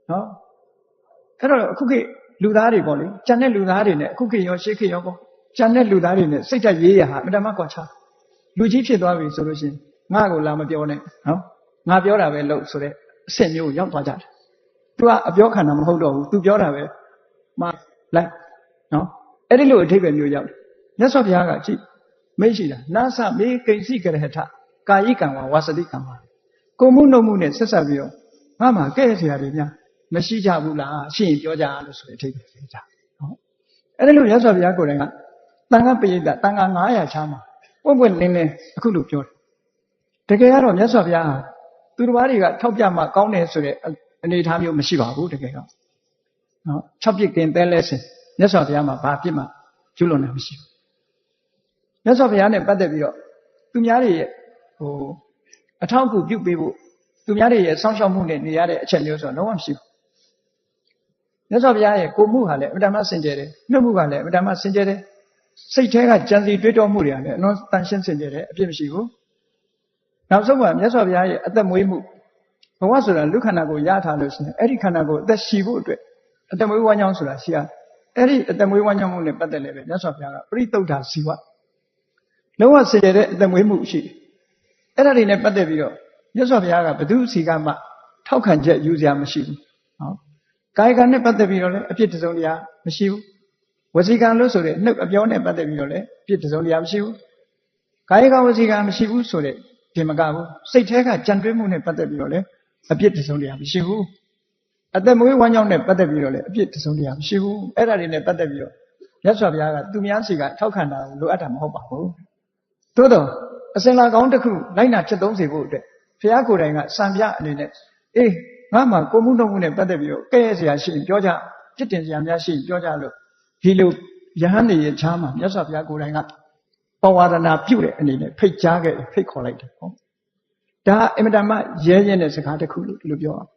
နော်အဲ့တော့အခုခေတ်လူသားတွေပေါ့လေကြံတဲ့လူသားတွေနဲ့အခုခေတ်ရောရှေးခေတ်ရောပေါ့ကြံတဲ့လူသားတွေနဲ့စိတ်ဓာတ်ရေးရဟာအတ္တမကွာခြားလူကြီးဖြစ်သွားပြီဆိုလို့ရှိရင်ငါ့ကိုလာမပြောနဲ့နော်ငါပြောတာပဲလို့ဆိုတဲ့အဆင့်မျိုးရောက်သွားကြတယ်သူကအပြောခံတာမဟုတ်တော့ဘူးသူပြောတာပဲမလိုက်နော်အဲ့ဒီလိုအထိပ္ပယ်မျိုးရောက်တယ်မြတ်စွာဘုရားကကြည့်မိတ်ရှိတာနာသမေကိဉ္စီကရဟထကာယိကံဝါဝါစတိကံဝါကိုမှုနှုတ်မှုနဲ့ဆက်ဆက်ပြီးတော့ငါမှကဲ့ရတွေများမရှိကြဘူးလားရှိရင်ပြောကြလို့ဆိုတဲ့အထိပ္ပယ်ပြောကြနော်အဲ့ဒီလိုမြတ်စွာဘုရားကိုယ်တိုင်ကတန်ခါပရိသတ်တန်ခါ900ချားမှာပွင့်ပွင့်လင်းလင်းအခုလိုပြောတယ်တကယ်ကတော့မြတ်စွာဘုရားဟာသူတစ်ပါးတွေကထောက်ပြမှကောင်းတယ်ဆိုတဲ့အနေအထားမျိုးမရှိပါဘူးတကယ်တော့နော်6ပြစ်ကင်တဲလဲစင်မြတ်စွာဘုရားမှာဘာပြစ်မှကျွလွန်တာမရှိဘူးမြတ်စွာဘုရားနဲ့ပတ်သက်ပြီးတော့သူများတွေရဲ့အထောက်အကူပြုပေးဖို့သူများတွေရဲ့စောင့်ရှောက်မှုနဲ့နေရတဲ့အချက်မျိုးဆိုတော့လုံးဝမရှိဘူးမြတ်စွာဘုရားရဲ့ကိုမှုဟာလည်းအမှန်တမ်းစင်ကြယ်တယ်နှုတ်မှုကလည်းအမှန်တမ်းစင်ကြယ်တယ်စိတ်ထဲကကြံစီတွေးတောမှုတွေကလည်းအလွန်တန်ရှင်းစင်ကြယ်တယ်အပြစ်မရှိဘူးနောက်ဆုံးမှာမြတ်စွာဘုရားရဲ့အသက်မွေးမှုဘဝဆိုတာလူခန္ဓာကိုရထားလို့ရှိရင်အဲ့ဒီခန္ဓာကိုအသက်ရှိဖို့အတွက်အသက်မွေးဝမ်းကြောင်းဆိုတာရှိရအဲ့ဒီအသက်မွေးဝမ်းကြောင်းမှုနဲ့ပတ်သက်လည်းပဲမြတ်စွာဘုရားကပရိသုဒ္ဓဇီဝလုံးဝစင်ကြယ်တဲ့အသက်မွေးမှုရှိတယ်အဲ့ဒါတွေနဲ့ပတ်သက်ပြီးတော့မြတ်စွာဘုရားကဘု து စီကမှထောက်ခံချက်ယူစရာမရှိဘူးနော်ကာယကံနဲ့ပတ်သက်ပြီးတော့လည်းအပြစ်တစုံတရာမရှိဘူးဝစီကံလို့ဆိုတဲ့နှုတ်အပြောနဲ့ပတ်သက်ပြီးတော့လည်းအပြစ်တစုံတရာမရှိဘူးကာယကဝစီကံမရှိဘူးဆိုတဲ့ဒီမကဘူးစိတ်ထဲကကြံတွေးမှုနဲ့ပတ်သက်ပြီးတော့လည်းအပြစ်တစုံတရာမရှိဘူးအသက်မွေးဝမ်းကြောင်းနဲ့ပတ်သက်ပြီးတော့လည်းအပြစ်တစုံတရာမရှိဘူးအဲ့ဒါတွေနဲ့ပတ်သက်ပြီးတော့မြတ်စွာဘုရားကသူများစီကထောက်ခံတာကိုလိုအပ်တာမဟုတ်ပါဘူးသို့တော့အစင်လာကောင်းတစ်ခုလိုက်နာချက်သုံးစေဖို့အတွက်ဘုရားကိုယ်တိုင်ကစံပြအနေနဲ့အေးငါမှကိုမှုနှုတ်မှုနဲ့ပတ်သက်ပြီးတော့ကဲ့ရဲ့စရာရှိရင်ပြောကြပြစ်တင်စရာများရှိရင်ပြောကြလို့ဒီလိုယဟန်နေရဲ့ချားမှာမြတ်စွာဘုရားကိုယ်တိုင်ကပဝါဒနာပြုတဲ့အနေနဲ့ဖိတ်ကြားခဲ့ဖိတ်ခေါ်လိုက်တယ်ဟုတ်ဒါအင်မတန်မှရဲရဲတဲ့စကားတစ်ခုလို့ဒီလိုပြောအောင်